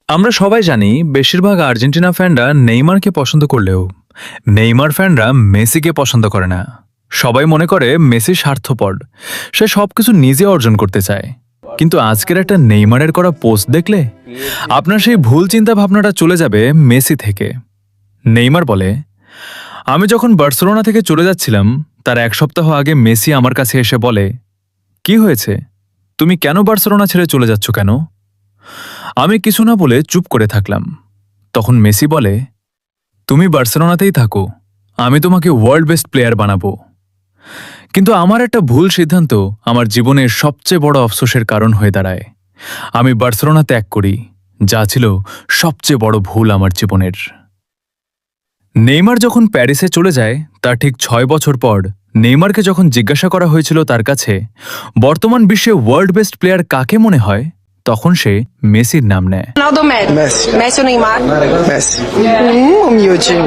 আমরা সবাই জানি বেশিরভাগ আর্জেন্টিনা ফ্যানরা নেইমারকে পছন্দ করলেও নেইমার ফ্যানরা মেসিকে পছন্দ করে না। সবাই মনে করে মেসি স্বার্থপর, সে সবকিছু নিজে অর্জন করতে চায়। কিন্তু আজকের একটা নেইমারের করা পোস্ট দেখলে আপনার সেই ভুল চিন্তা ভাবনাটা চলে যাবে মেসি থেকে। নেইমার বলে, আমি যখন বার্সেলোনা থেকে চলে যাচ্ছিলাম তার এক সপ্তাহ আগে মেসি আমার কাছে এসে বলে, কি হয়েছে, তুমি কেন বার্সেলোনা ছেড়ে চলে যাচ্ছ কেন? আমি কিছু না বলে চুপ করে থাকলাম। তখন মেসি বলে, তুমি বার্সেলোনাতেই থাকো, আমি তোমাকে ওয়ার্ল্ড বেস্ট প্লেয়ার বানাবো। কিন্তু আমার একটা ভুল সিদ্ধান্ত আমার জীবনের সবচেয়ে বড় আফসোসের কারণ হয়ে দাঁড়ায়। আমি বার্সেলোনা ত্যাগ করি, যা ছিল সবচেয়ে বড় ভুল আমার জীবনের। নেইমার যখন প্যারিসে চলে যায় তার ঠিক 6 বছর পর নেইমারকে যখন জিজ্ঞাসা করা হয়েছিল তার কাছে বর্তমান বিশ্বে ওয়ার্ল্ড বেস্ট প্লেয়ার কাকে মনে হয়, তখন সে মেসির নাম নেয়। Ronaldo ou Messi? Messi. Messi ou Neymar? Messi. Humilde.